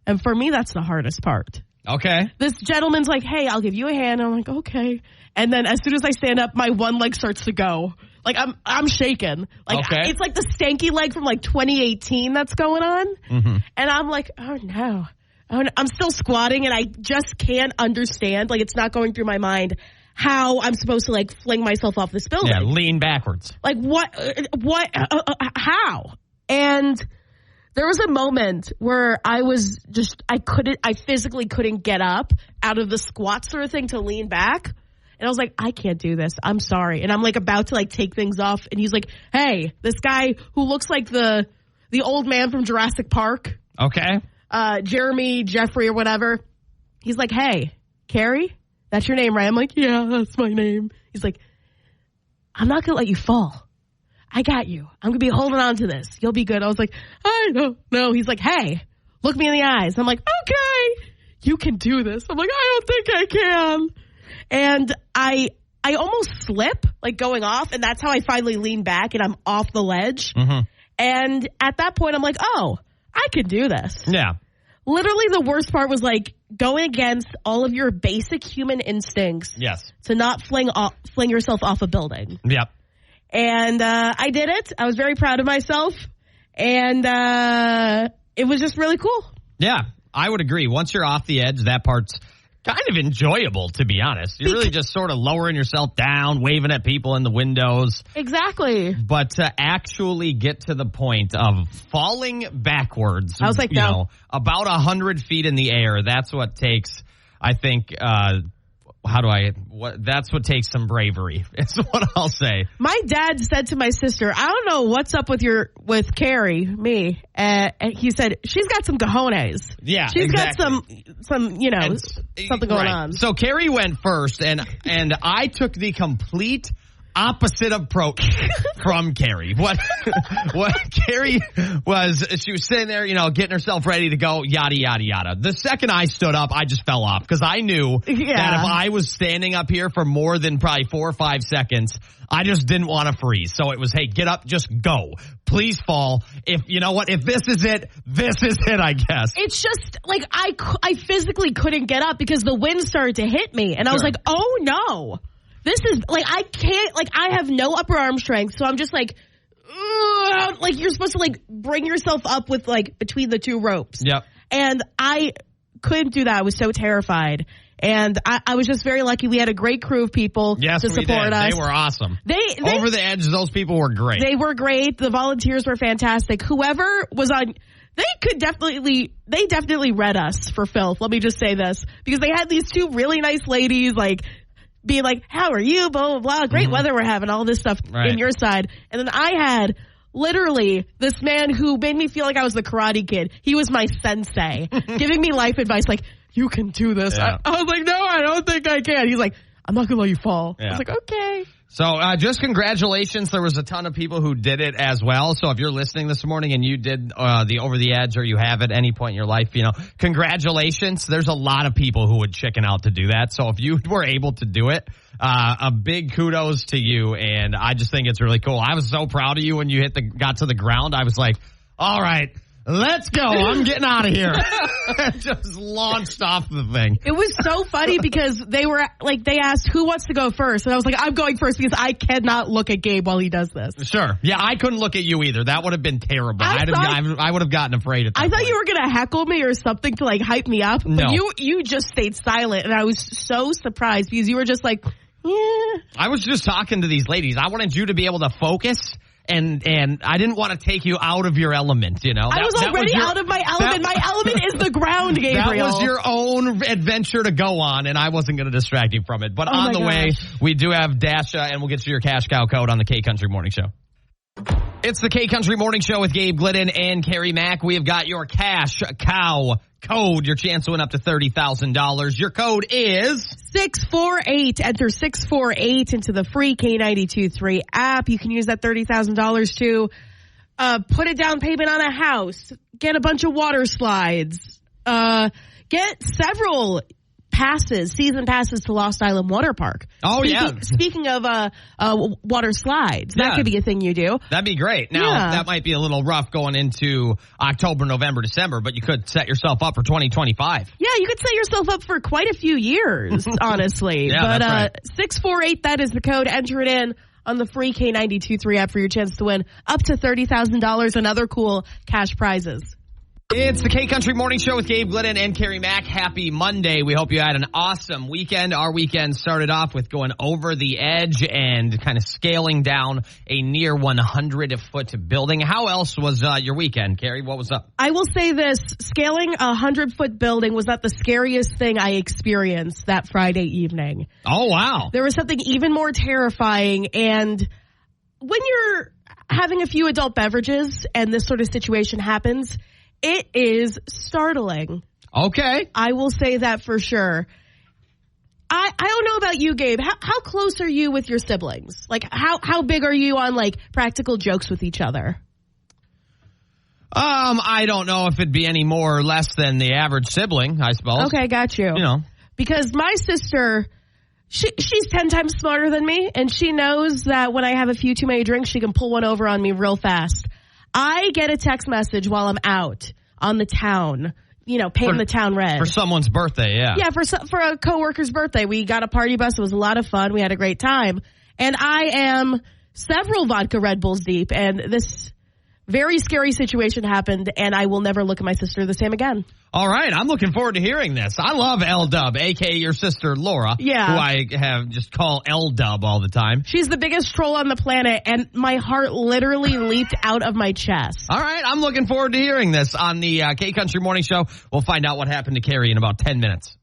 And for me, that's the hardest part. Okay. This gentleman's like, hey, I'll give you a hand. I'm like, okay. And then as soon as I stand up, my one leg starts to go. Like I'm shaking. Like Okay. it's like the stanky leg from like 2018 that's going on. Mm-hmm. And I'm like, oh no. I'm still squatting and I just can't understand. Like it's not going through my mind how I'm supposed to like fling myself off this building. Yeah, lean backwards. Like how? And there was a moment where I physically couldn't get up out of the squat sort of thing to lean back. And I was like, I can't do this. I'm sorry. And I'm like about to like take things off. And he's like, hey, this guy who looks like the old man from Jurassic Park. Okay. Jeremy, Jeffrey or whatever. He's like, hey, Kerri, that's your name, right? I'm like, yeah, that's my name. He's like, I'm not going to let you fall. I got you. I'm going to be holding on to this. You'll be good. I was like, I don't know. He's like, hey, look me in the eyes. I'm like, okay, you can do this. I'm like, I don't think I can. And I almost slip, like going off, and that's how I finally lean back, and I'm off the ledge. Mm-hmm. And at that point, I'm like, oh, I can do this. Yeah. Literally, the worst part was like going against all of your basic human instincts. Yes. To not fling yourself off a building. Yep. And I did it. I was very proud of myself, and it was just really cool. Yeah, I would agree. Once you're off the edge, that part's kind of enjoyable, to be honest. You're really just sort of lowering yourself down, waving at people in the windows. Exactly. But to actually get to the point of falling backwards, I was like, no. About 100 feet in the air, that's what takes, I think, that's what takes some bravery. It's what I'll say. My dad said to my sister, I don't know what's up with Kerri, me. And he said, she's got some cojones. Yeah, she's exactly. got some, something going on. So Kerri went first, and I took the complete opposite approach from Kerri. What Kerri was, she was sitting there, getting herself ready to go, yada, yada, yada. The second I stood up, I just fell off because I knew that if I was standing up here for more than probably 4 or 5 seconds, I just didn't want to freeze. So it was, hey, get up, just go. Please fall. If this is it, I guess. It's just like I physically couldn't get up because the wind started to hit me. And I was like, oh no. This is like, I can't, like, I have no upper arm strength. So I'm just like you're supposed to like bring yourself up with like between the two ropes. Yep. And I couldn't do that. I was so terrified. And I was just very lucky. We had a great crew of people to support us. They were awesome. They over the edge, those people were great. They were great. The volunteers were fantastic. Whoever was on, they definitely read us for filth. Let me just say this. Because they had these two really nice ladies like being like, how are you? Blah, blah, blah. Great weather we're having. All this stuff in your side. And then I had literally this man who made me feel like I was the Karate Kid. He was my sensei, giving me life advice like, you can do this. Yeah. I was like, no, I don't think I can. He's like, I'm not going to let you fall. Yeah. I was like, okay. So just congratulations. There was a ton of people who did it as well. So if you're listening this morning and you did the Over the Edge or you have at any point in your life, congratulations. There's a lot of people who would chicken out to do that. So if you were able to do it, a big kudos to you. And I just think it's really cool. I was so proud of you when you got to the ground. I was like, all right, let's go. I'm getting out of here. Just launched off the thing. It was so funny because they asked who wants to go first. And I was like, I'm going first because I cannot look at Gabe while he does this. Sure. Yeah, I couldn't look at you either. That would have been terrible. I would have gotten afraid at that I thought point. you were going to heckle me or something to like hype me up. No. But you just stayed silent. And I was so surprised because you were just like, yeah. I was just talking to these ladies. I wanted you to be able to focus. And I didn't want to take you out of your element, I was already out of my element. My element is the ground, Gabriel. That was your own adventure to go on, and I wasn't going to distract you from it. But on the way, we do have Dasha, and we'll get you your cash cow code on the K Country Morning Show. It's the K Country Morning Show with Gabe Glidden and Kerri Mack. We have got your cash cow code. Your chance to win up to $30,000. Your code is 648. Enter 648 into the free K92.3 app. You can use that $30,000 to put a down payment on a house, get a bunch of water slides, get several season passes to Lost Island Water Park. Speaking of water slides, that could be a thing you do. That'd be great. Now, that might be a little rough going into October, November, December, but you could set yourself up for 2025. Yeah, you could set yourself up for quite a few years, honestly. Yeah, but that's right. 648, that is the code. Enter it in. on the free K92.3 app for your chance to win up to $30,000 and other cool cash prizes. It's the K Country Morning Show with Gabe Glidden and Kerri Mack. Happy Monday. We hope you had an awesome weekend. Our weekend started off with going over the edge and kind of scaling down a near 100-foot building. How else was your weekend, Kerri? What was up? I will say this. Scaling a 100-foot building was not the scariest thing I experienced that Friday evening. Oh, wow. There was something even more terrifying. And when you're having a few adult beverages and this sort of situation happens, it is startling. Okay. I will say that for sure. I don't know about you, Gabe. How close are you with your siblings? Like, how big are you on, like, practical jokes with each other? I don't know if it'd be any more or less than the average sibling, I suppose. Okay, got you. You know. Because my sister, she's 10 times smarter than me, and she knows that when I have a few too many drinks, she can pull one over on me real fast. I get a text message while I'm out on the town, painting the town red. For someone's birthday, yeah. Yeah, for a coworker's birthday. We got a party bus. It was a lot of fun. We had a great time. And I am several vodka Red Bulls deep, and this very scary situation happened, and I will never look at my sister the same again. All right. I'm looking forward to hearing this. I love L-Dub, a.k.a. your sister, Laura. Yeah. Who I have just call L-Dub all the time. She's the biggest troll on the planet, and my heart literally leaped out of my chest. All right. I'm looking forward to hearing this on the K-Country Morning Show. We'll find out what happened to Kerri in about 10 minutes.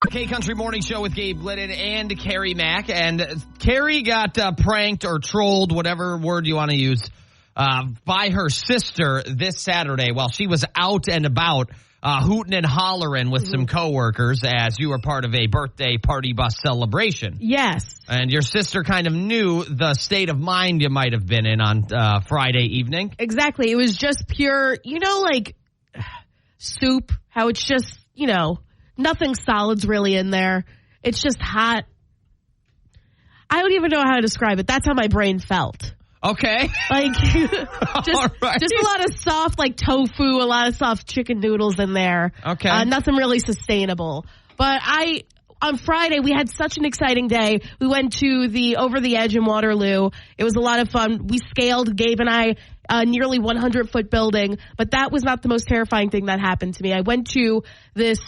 K-Country Morning Show with Gabe Glidden and Kerri Mack. And Kerri got pranked or trolled, whatever word you want to use, by her sister this Saturday while she was out and about hooting and hollering with some coworkers as you were part of a birthday party bus celebration. Yes. And your sister kind of knew the state of mind you might have been in on Friday evening. Exactly. It was just pure, like soup, how it's just, nothing solid's really in there. It's just hot. I don't even know how to describe it. That's how my brain felt. Okay. Like, just a lot of soft, like, tofu, a lot of soft chicken noodles in there. Okay. Nothing really sustainable. But on Friday, we had such an exciting day. We went to the Over the Edge in Waterloo. It was a lot of fun. We scaled, Gabe and I, a nearly 100-foot building. But that was not the most terrifying thing that happened to me. I went to this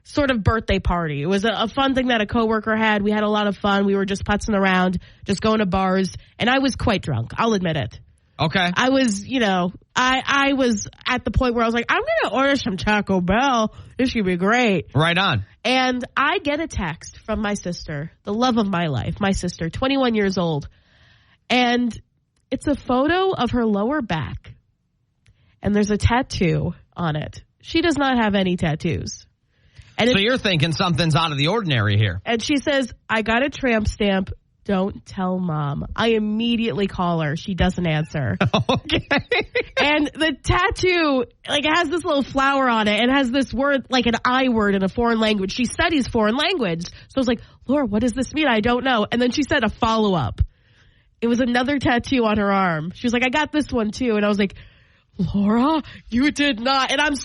sort of birthday party. It was a fun thing that a coworker had. We had a lot of fun. We were just putzing around, just going to bars, and I was quite drunk. I'll admit it. Okay. I was, I was at the point where I was like, I'm going to order some Taco Bell. This should be great. Right on. And I get a text from my sister, the love of my life, my sister, 21 years old. And it's a photo of her lower back. And there's a tattoo on it. She does not have any tattoos. And so you're thinking something's out of the ordinary here. And she says, I got a tramp stamp. Don't tell Mom. I immediately call her. She doesn't answer. Okay. And the tattoo, like, it has this little flower on it and has this word, like an I word in a foreign language. She studies foreign language. So I was like, Laura, what does this mean? I don't know. And then she said a follow-up. It was another tattoo on her arm. She was like, I got this one too. And I was like, Laura, you did not. And I'm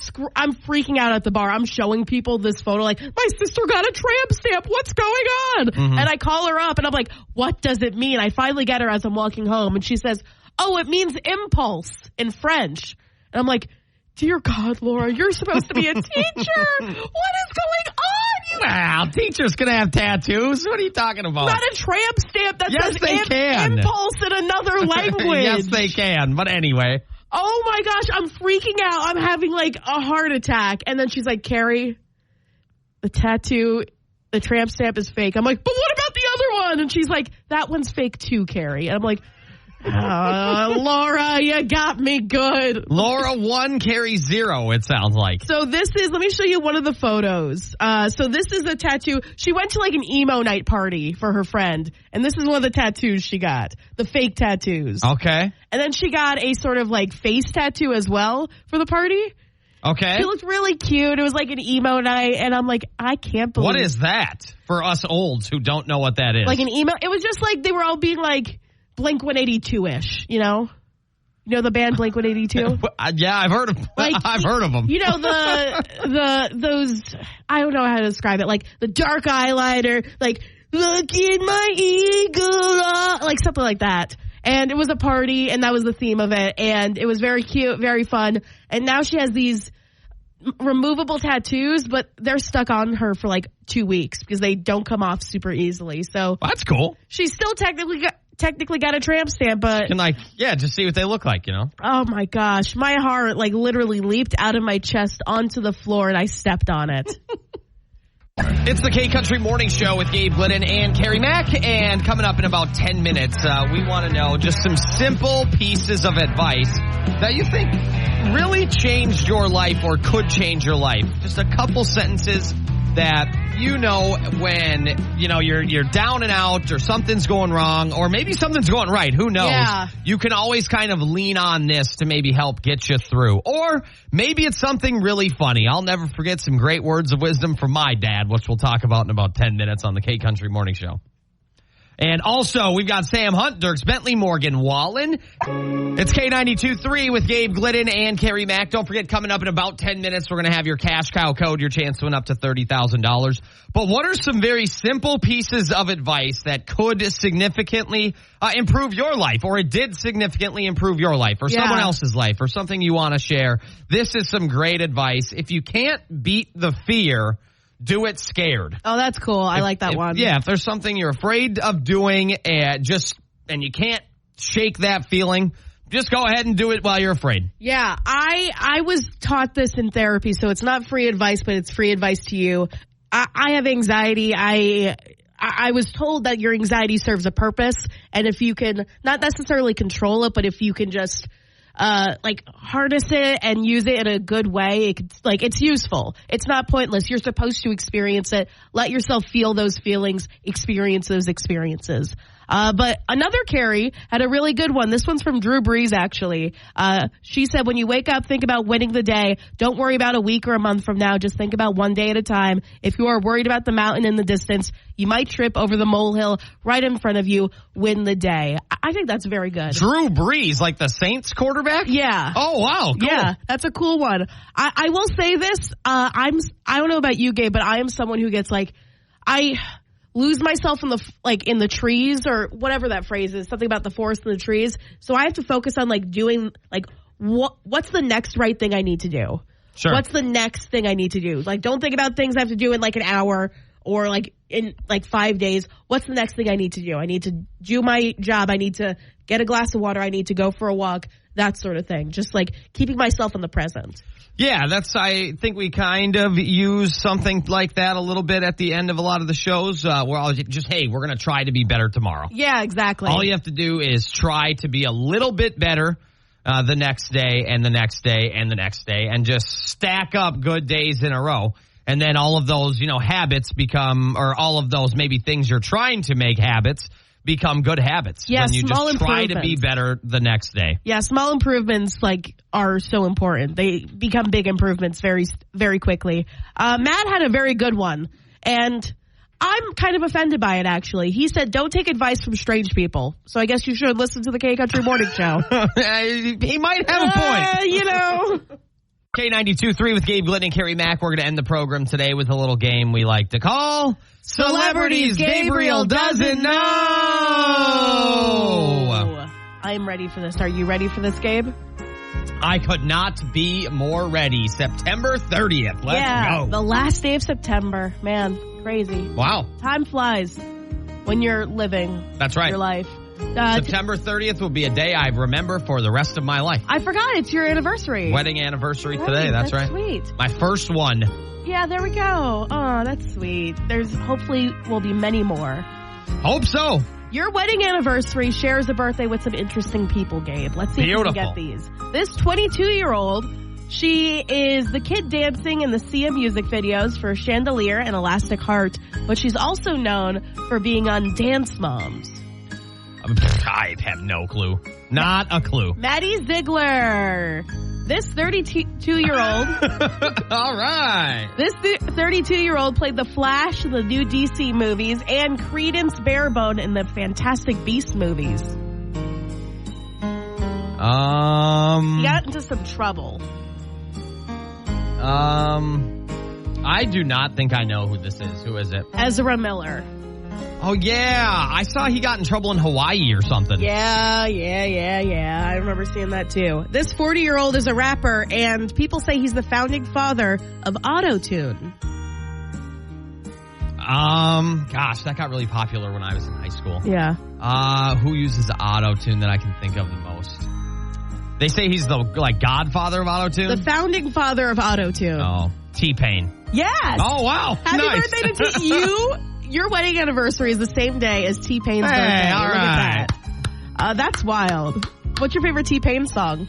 freaking out at the bar. I'm showing people this photo like, my sister got a tramp stamp. What's going on? Mm-hmm. And I call her up and I'm like, what does it mean? I finally get her as I'm walking home and she says, oh, it means impulse in French. And I'm like, dear God, Laura, you're supposed to be a teacher. What is going on? Wow, teachers can have tattoos. What are you talking about? Not a tramp stamp that yes, says they can. Impulse in another language. Yes, they can. But anyway. Oh my gosh, I'm freaking out. I'm having like a heart attack. And then she's like, Kerri, the tattoo, the tramp stamp is fake. I'm like, but what about the other one? And she's like, that one's fake too, Kerri. And I'm like, Laura, you got me good. Laura 1, Kerri 0, it sounds like. So this is, let me show you one of the photos. So this is a tattoo. She went to like an emo night party for her friend. And this is one of the tattoos she got. The fake tattoos. Okay. And then she got a sort of like face tattoo as well for the party. Okay. She looked really cute. It was like an emo night. And I'm like, I can't believe. What is that for us olds who don't know what that is? Like an emo. It was just like they were all being like Blink-182-ish, you know? You know the band Blink-182? Yeah, I've heard of I've heard of them. You know those, I don't know how to describe it, like the dark eyeliner, like look in my eagle, like something like that. And it was a party, and that was the theme of it. And it was very cute, very fun. And now she has these removable tattoos, but they're stuck on her for like 2 weeks because they don't come off super easily. So that's cool. She's still technically got a tramp stamp, but can just see what they look like, Oh my gosh, my heart like literally leaped out of my chest onto the floor, and I stepped on it. It's the K Country Morning Show with Gabe Glidden and Kerri Mack, and coming up in about 10 minutes, we want to know just some simple pieces of advice that you think really changed your life or could change your life. Just a couple sentences that when you're down and out, or something's going wrong, or maybe something's going right, who knows? Yeah. You can always kind of lean on this to maybe help get you through. Or maybe it's something really funny. I'll never forget some great words of wisdom from my dad, which we'll talk about in about 10 minutes on the K Country Morning Show. And also, we've got Sam Hunt, Dirks Bentley, Morgan Wallen. It's K92.3 with Gabe Glidden and Kerri Mack. Don't forget, coming up in about 10 minutes, we're going to have your cash cow code, your chance to win up to $30,000. But what are some very simple pieces of advice that could significantly improve your life, or it did significantly improve your life, or someone else's life, or something you want to share? This is some great advice. If you can't beat the fear, do it scared. Oh, that's cool. I like that one. Yeah, if there's something you're afraid of doing and you can't shake that feeling, just go ahead and do it while you're afraid. Yeah, I was taught this in therapy, so it's not free advice, but it's free advice to you. I have anxiety. I was told that your anxiety serves a purpose, and if you can not necessarily control it, but if you can just harness it and use it in a good way, it's useful. It's not pointless. You're supposed to experience it. Let yourself feel those feelings, experience those experiences. But another Kerri had a really good one. This one's from Drew Brees, actually. She said, when you wake up, think about winning the day. Don't worry about a week or a month from now. Just think about one day at a time. If you are worried about the mountain in the distance, you might trip over the molehill right in front of you. Win the day. I think that's very good. Drew Brees, like the Saints quarterback? Yeah. Oh, wow. Cool. Yeah, that's a cool one. I will say this. I don't know about you, Gabe, but I am someone who gets I lose myself in the trees, or whatever that phrase is, something about the forest and the trees. So I have to focus on doing what's the next right thing I need to do? Sure. What's the next thing I need to do? Don't think about things I have to do in an hour or in 5 days. What's the next thing I need to do? I need to do my job. I need to get a glass of water. I need to go for a walk, that sort of thing. Just keeping myself in the present. Yeah, I think we kind of use something like that a little bit at the end of a lot of the shows. We're always just, hey, we're going to try to be better tomorrow. Yeah, exactly. All you have to do is try to be a little bit better the next day and the next day and the next day, and just stack up good days in a row. And then all of those, habits become, or all of those maybe things you're trying to make habits become good habits. Yeah, when you small just try to be better the next day. Yeah, small improvements are so important. They become big improvements very, very quickly. Matt had a very good one, and I'm kind of offended by it, actually. He said, don't take advice from strange people. So I guess you should listen to the K Country Morning Show. He might have a point. K92.3 with Gabe Glidden and Kerri Mack. We're going to end the program today with a little game we like to call Celebrities Gabriel Doesn't Know. I'm ready for this. Are you ready for this, Gabe? I could not be more ready. September 30th. Let's go. The last day of September. Man, crazy. Wow. Time flies when you're living That's right. your life. September 30th will be a day I remember for the rest of my life. I forgot. It's your anniversary. Wedding anniversary today. That's right. Sweet. My first one. Yeah, there we go. Oh, that's sweet. There's hopefully will be many more. Hope so. Your wedding anniversary shares a birthday with some interesting people, Gabe. Let's see if we can get these. This 22-year-old, she is the kid dancing in the Sia music videos for Chandelier and Elastic Heart, but she's also known for being on Dance Moms. I have no clue. Not a clue. Maddie Ziegler. This 32-year-old. All right. This 32-year-old played the Flash in the new DC movies and Credence Barebone in the Fantastic Beasts movies. He got into some trouble. I do not think I know who this is. Who is it? Ezra Miller. Oh, yeah. I saw he got in trouble in Hawaii or something. Yeah. I remember seeing that too. This 40-year-old is a rapper, and people say he's the founding father of auto-tune. Gosh, that got really popular when I was in high school. Yeah. Who uses auto-tune that I can think of the most? They say he's the, godfather of auto-tune? The founding father of auto-tune. Oh, T-Pain. Yes. Oh, wow. Happy nice. birthday to you. Your wedding anniversary is the same day as T-Pain's birthday. All Look right. at that. That's wild. What's your favorite T-Pain song?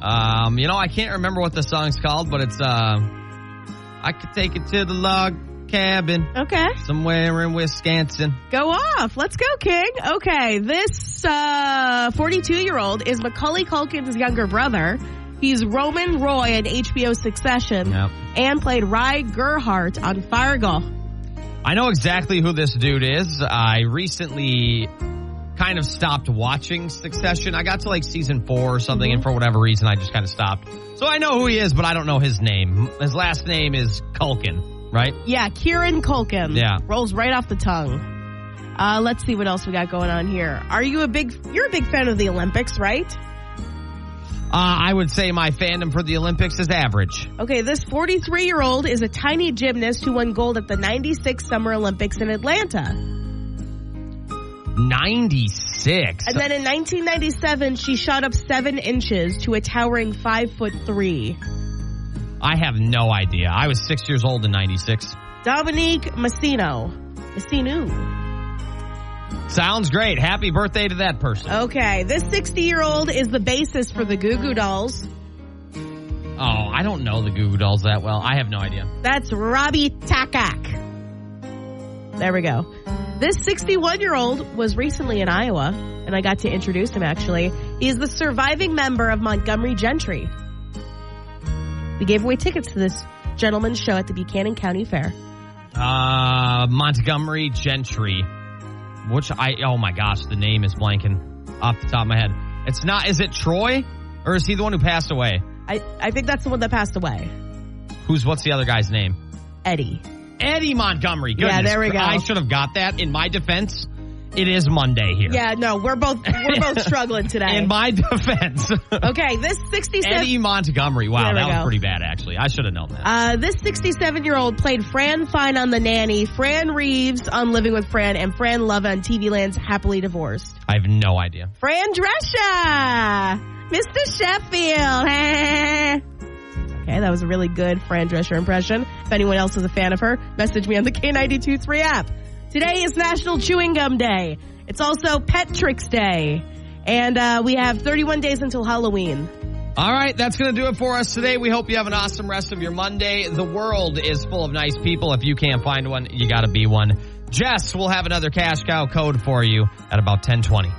I can't remember what the song's called, but it's, I could take it to the log cabin. Okay. Somewhere in Wisconsin. Go off. Let's go, King. Okay. This 42-year-old is Macaulay Culkin's younger brother. He's Roman Roy in HBO Succession. Yep. And played Ry Gerhardt on Fargo. I know exactly who this dude is. I recently kind of stopped watching Succession. I got to season 4 or something, and for whatever reason, I just kind of stopped. So I know who he is, but I don't know his name. His last name is Culkin, right? Yeah, Kieran Culkin. Yeah. Rolls right off the tongue. Let's see what else we got going on here. You're a big fan of the Olympics, right? I would say my fandom for the Olympics is average. Okay, this 43-year-old is a tiny gymnast who won gold at the 96 Summer Olympics in Atlanta. 96? And then in 1997, she shot up 7 inches to a towering 5'3". I have no idea. I was 6 years old in 96. Dominique Massino. Sounds great. Happy birthday to that person. Okay, this 60-year-old is the bassist for the Goo Goo Dolls. Oh, I don't know the Goo Goo Dolls that well. I have no idea. That's Robbie Takak. There we go. This 61-year-old was recently in Iowa, and I got to introduce him, actually. He's the surviving member of Montgomery Gentry. We gave away tickets to this gentleman's show at the Buchanan County Fair. Montgomery Gentry. Oh my gosh, the name is blanking off the top of my head. It's not, is it Troy? Or is he the one who passed away? I think that's the one that passed away. What's the other guy's name? Eddie Montgomery. Goodness. Yeah, there we go. I should have got that. In my defense, it is Monday here. Yeah, no, we're both struggling today. In my defense. Okay, this 67... Eddie Montgomery. Wow, that was pretty bad, actually. I should have known that. This 67-year-old played Fran Fine on The Nanny, Fran Reeves on Living with Fran, and Fran Love on TV Land's Happily Divorced. I have no idea. Fran Drescher! Mr. Sheffield! Okay, that was a really good Fran Drescher impression. If anyone else is a fan of her, message me on the K92.3 app. Today is National Chewing Gum Day. It's also Pet Tricks Day. And we have 31 days until Halloween. All right, that's going to do it for us today. We hope you have an awesome rest of your Monday. The world is full of nice people. If you can't find one, you got to be one. Jess will have another cash cow code for you at about 10:20.